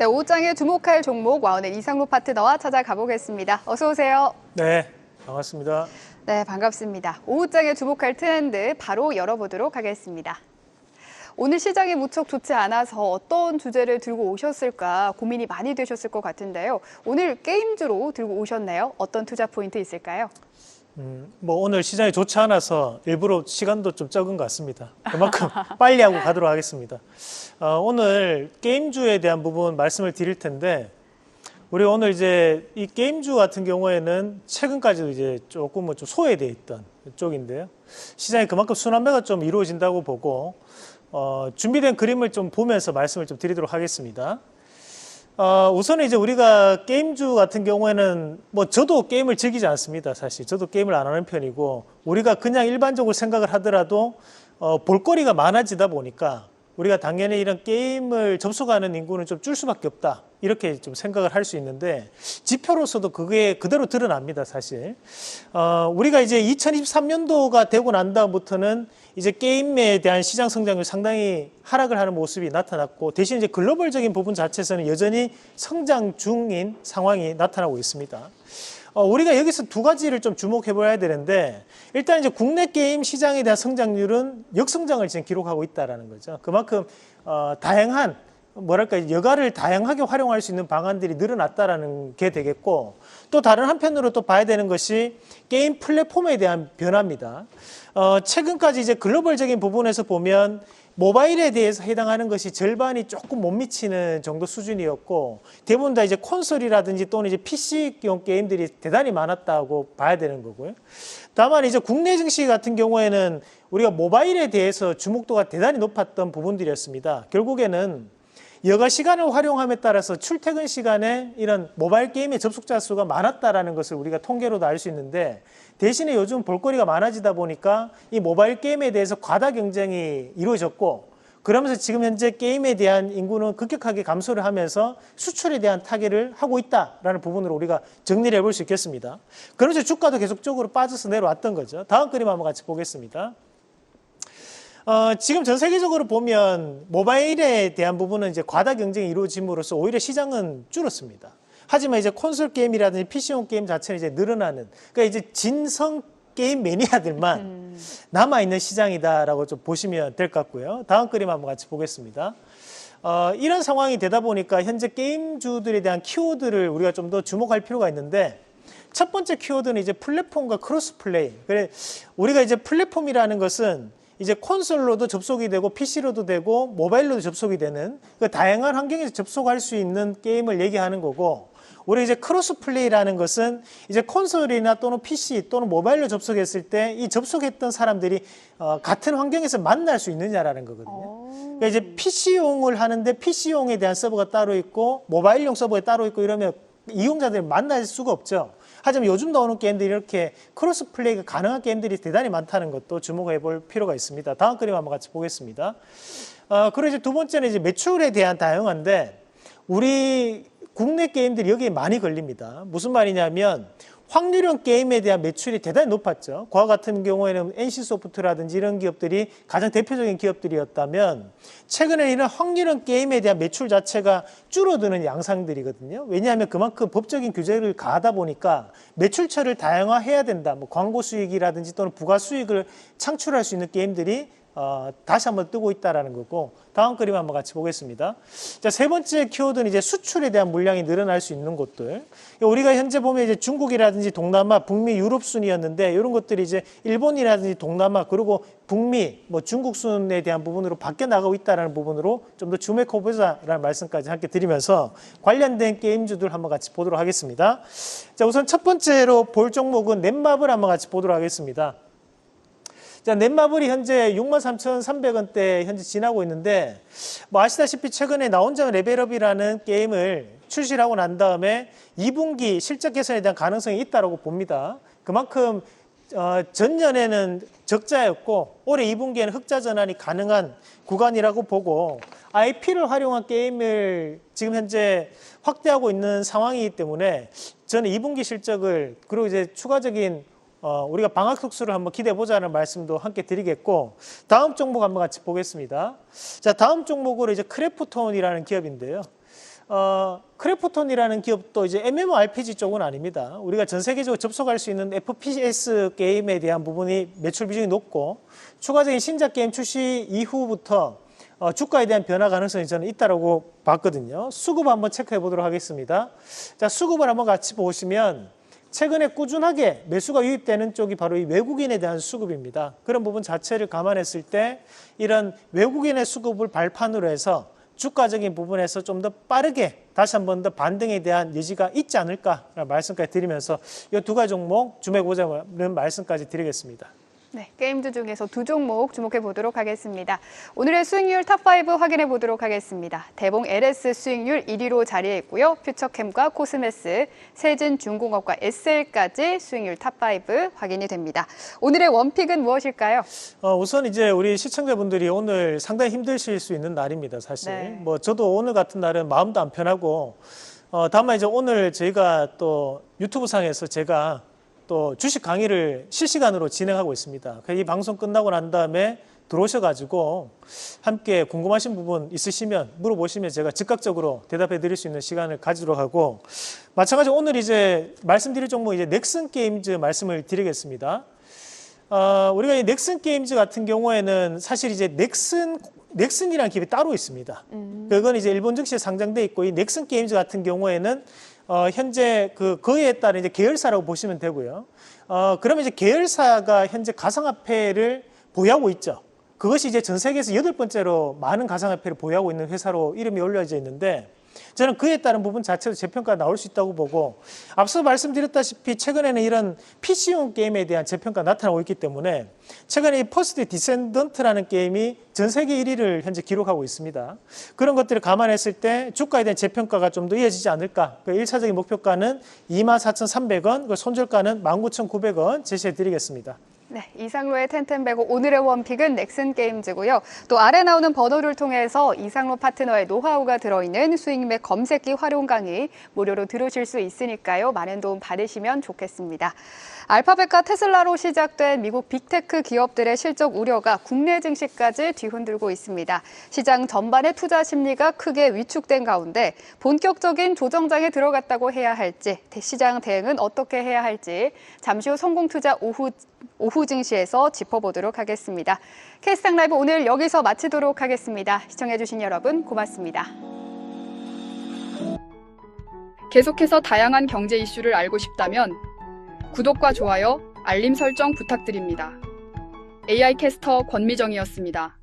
네, 오후장에 주목할 종목 와우넷 이상로 파트너와 찾아가 보겠습니다. 어서 오세요. 네, 반갑습니다. 네, 반갑습니다. 오후장에 주목할 트렌드 바로 열어보도록 하겠습니다. 오늘 시장이 무척 좋지 않아서 어떤 주제를 들고 오셨을까 고민이 많이 되셨을 것 같은데요. 오늘 게임주로 들고 오셨네요. 어떤 투자 포인트 있을까요? 오늘 시장이 좋지 않아서 일부러 시간도 좀 적은 것 같습니다. 그만큼 빨리 하고 가도록 하겠습니다. 오늘 게임주에 대한 부분 말씀을 드릴 텐데, 우리 오늘 이제 이 게임주 같은 경우에는 최근까지도 이제 조금은 좀 소외되어 있던 쪽인데요. 시장이 그만큼 순환매가 좀 이루어진다고 보고, 준비된 그림을 좀 보면서 말씀을 좀 드리도록 하겠습니다. 우선은 이제 우리가 게임주 같은 경우에는 저도 게임을 즐기지 않습니다. 사실 저도 게임을 안 하는 편이고, 우리가 그냥 일반적으로 생각을 하더라도 볼거리가 많아지다 보니까 우리가 당연히 이런 게임을 접속하는 인구는 좀 줄 수밖에 없다, 이렇게 좀 생각을 할 수 있는데, 지표로서도 그게 그대로 드러납니다. 사실 우리가 이제 2023년도가 되고 난 다음부터는 이제 게임에 대한 시장 성장률 상당히 하락을 하는 모습이 나타났고, 대신 이제 글로벌적인 부분 자체에서는 여전히 성장 중인 상황이 나타나고 있습니다. 우리가 여기서 두 가지를 좀 주목해 봐야 되는데, 일단 이제 국내 게임 시장에 대한 성장률은 역성장을 지금 기록하고 있다는 거죠. 그만큼 다양한 여가를 다양하게 활용할 수 있는 방안들이 늘어났다라는 게 되겠고, 또 다른 한편으로 또 봐야 되는 것이 게임 플랫폼에 대한 변화입니다. 최근까지 이제 글로벌적인 부분에서 보면 모바일에 대해서 해당하는 것이 절반이 조금 못 미치는 정도 수준이었고, 대부분 다 이제 콘솔이라든지 또는 이제 PC용 게임들이 대단히 많았다고 봐야 되는 거고요. 다만 이제 국내 증시 같은 경우에는 우리가 모바일에 대해서 주목도가 대단히 높았던 부분들이었습니다. 결국에는 여가 시간을 활용함에 따라서 출퇴근 시간에 이런 모바일 게임의 접속자 수가 많았다라는 것을 우리가 통계로도 알 수 있는데, 대신에 요즘 볼거리가 많아지다 보니까 이 모바일 게임에 대해서 과다 경쟁이 이루어졌고, 그러면서 지금 현재 게임에 대한 인구는 급격하게 감소를 하면서 수출에 대한 타격을 하고 있다라는 부분으로 우리가 정리를 해볼 수 있겠습니다. 그러면서 주가도 계속적으로 빠져서 내려왔던 거죠. 다음 그림 한번 같이 보겠습니다. 지금 전 세계적으로 보면 모바일에 대한 부분은 이제 과다 경쟁이 이루어짐으로써 오히려 시장은 줄었습니다. 하지만 이제 콘솔 게임이라든지 PC용 게임 자체는 이제 늘어나는, 그러니까 이제 진성 게임 매니아들만 남아있는 시장이다라고 좀 보시면 될 것 같고요. 다음 그림 한번 같이 보겠습니다. 이런 상황이 되다 보니까 현재 게임주들에 대한 키워드를 우리가 좀 더 주목할 필요가 있는데, 첫 번째 키워드는 이제 플랫폼과 크로스 플레이. 그래, 우리가 이제 플랫폼이라는 것은 이제 콘솔로도 접속이 되고 PC로도 되고 모바일로도 접속이 되는 그 다양한 환경에서 접속할 수 있는 게임을 얘기하는 거고, 우리 이제 크로스 플레이라는 것은 이제 콘솔이나 또는 PC 또는 모바일로 접속했을 때 이 접속했던 사람들이 같은 환경에서 만날 수 있느냐라는 거거든요. 그러니까 이제 PC용을 하는데 PC용에 대한 서버가 따로 있고 모바일용 서버가 따로 있고 이러면 이용자들이 만날 수가 없죠. 하지만 요즘 나오는 게임들이 이렇게 크로스 플레이가 가능한 게임들이 대단히 많다는 것도 주목해 볼 필요가 있습니다. 다음 그림 한번 같이 보겠습니다. 그리고 이제 두 번째는 이제 매출에 대한 다양한데, 우리 국내 게임들이 여기에 많이 걸립니다. 무슨 말이냐면 확률형 게임에 대한 매출이 대단히 높았죠. 그와 같은 경우에는 NC소프트라든지 이런 기업들이 가장 대표적인 기업들이었다면, 최근에 이런 확률형 게임에 대한 매출 자체가 줄어드는 양상들이거든요. 왜냐하면 그만큼 법적인 규제를 가하다 보니까 매출처를 다양화해야 된다. 광고 수익이라든지 또는 부가 수익을 창출할 수 있는 게임들이 다시 한번 뜨고 있다는 거고, 다음 그림 한번 같이 보겠습니다. 자, 세 번째 키워드는 이제 수출에 대한 물량이 늘어날 수 있는 곳들. 우리가 현재 보면 이제 중국이라든지 동남아, 북미, 유럽 순이었는데, 이런 것들이 이제 일본이라든지 동남아 그리고 북미, 중국 순에 대한 부분으로 바뀌어 나가고 있다는 부분으로 좀 더 주목해 보자라는 말씀까지 함께 드리면서 관련된 게임주들 한번 같이 보도록 하겠습니다. 자, 우선 첫 번째로 볼 종목은 넷마블 한번 같이 보도록 하겠습니다. 자, 넷마블이 현재 63,300원대 현재 지나고 있는데, 아시다시피 최근에 나 혼자 레벨업이라는 게임을 출시를 하고 난 다음에 2분기 실적 개선에 대한 가능성이 있다고 봅니다. 그만큼 전년에는 적자였고 올해 2분기에는 흑자 전환이 가능한 구간이라고 보고, IP를 활용한 게임을 지금 현재 확대하고 있는 상황이기 때문에 저는 2분기 실적을, 그리고 이제 추가적인 우리가 방학 특수를 한번 기대해 보자는 말씀도 함께 드리겠고, 다음 종목 한번 같이 보겠습니다. 자, 다음 종목으로 이제 크래프톤이라는 기업인데요. 크래프톤이라는 기업도 이제 MMORPG 쪽은 아닙니다. 우리가 전 세계적으로 접속할 수 있는 FPS 게임에 대한 부분이 매출 비중이 높고 추가적인 신작 게임 출시 이후부터 주가에 대한 변화 가능성이 저는 있다고 봤거든요. 수급 한번 체크해 보도록 하겠습니다. 자, 수급을 한번 같이 보시면 최근에 꾸준하게 매수가 유입되는 쪽이 바로 이 외국인에 대한 수급입니다. 그런 부분 자체를 감안했을 때 이런 외국인의 수급을 발판으로 해서 주가적인 부분에서 좀 더 빠르게 다시 한 번 더 반등에 대한 여지가 있지 않을까라는 말씀까지 드리면서 이 두 가지 종목 주목해보자는 말씀까지 드리겠습니다. 네, 게임주 중에서 두 종목 주목해 보도록 하겠습니다. 오늘의 수익률 탑5 확인해 보도록 하겠습니다. 대봉 LS 수익률 1위로 자리했고요. 퓨처캠과 코스메스, 세진중공업과 SL까지 수익률 탑5 확인이 됩니다. 오늘의 원픽은 무엇일까요? 우선 이제 우리 시청자분들이 오늘 상당히 힘드실 수 있는 날입니다, 사실. 네. 뭐 저도 오늘 같은 날은 마음도 안 편하고, 다만 이제 오늘 저희가 또 유튜브 상에서 제가 또 주식 강의를 실시간으로 진행하고 있습니다. 이 방송 끝나고 난 다음에 들어오셔가지고 함께 궁금하신 부분 있으시면 물어보시면 제가 즉각적으로 대답해 드릴 수 있는 시간을 가지도록 하고, 마찬가지로 오늘 이제 말씀드릴 종목 이제 넥슨 게임즈 말씀을 드리겠습니다. 우리가 이 넥슨 게임즈 같은 경우에는 사실 이제 넥슨이라는 기업이 따로 있습니다. 그건 이제 일본 증시에 상장돼 있고, 이 넥슨 게임즈 같은 경우에는 현재 그에 따른 이제 계열사라고 보시면 되고요. 그러면 이제 계열사가 현재 가상화폐를 보유하고 있죠. 그것이 이제 전 세계에서 8번째로 많은 가상화폐를 보유하고 있는 회사로 이름이 올려져 있는데, 저는 그에 따른 부분 자체도 재평가가 나올 수 있다고 보고, 앞서 말씀드렸다시피 최근에는 이런 PC용 게임에 대한 재평가가 나타나고 있기 때문에 최근에 이 퍼스트 디센던트라는 게임이 전 세계 1위를 현재 기록하고 있습니다. 그런 것들을 감안했을 때 주가에 대한 재평가가 좀 더 이어지지 않을까. 그 1차적인 목표가는 24,300원, 그 손절가는 19,900원 제시해 드리겠습니다. 네, 이상로의 텐텐베고 오늘의 원픽은 넥슨 게임즈고요. 또 아래 나오는 번호를 통해서 이상로 파트너의 노하우가 들어있는 수익맥 검색기 활용 강의 무료로 들으실 수 있으니까요. 많은 도움 받으시면 좋겠습니다. 알파벳과 테슬라로 시작된 미국 빅테크 기업들의 실적 우려가 국내 증시까지 뒤흔들고 있습니다. 시장 전반의 투자 심리가 크게 위축된 가운데 본격적인 조정장에 들어갔다고 해야 할지, 시장 대응은 어떻게 해야 할지 잠시 후 성공투자 오후 증시에서 짚어보도록 하겠습니다. K스탁 라이브 오늘 여기서 마치도록 하겠습니다. 시청해주신 여러분 고맙습니다. 계속해서 다양한 경제 이슈를 알고 싶다면 구독과 좋아요, 알림 설정 부탁드립니다. AI 캐스터 권미정이었습니다.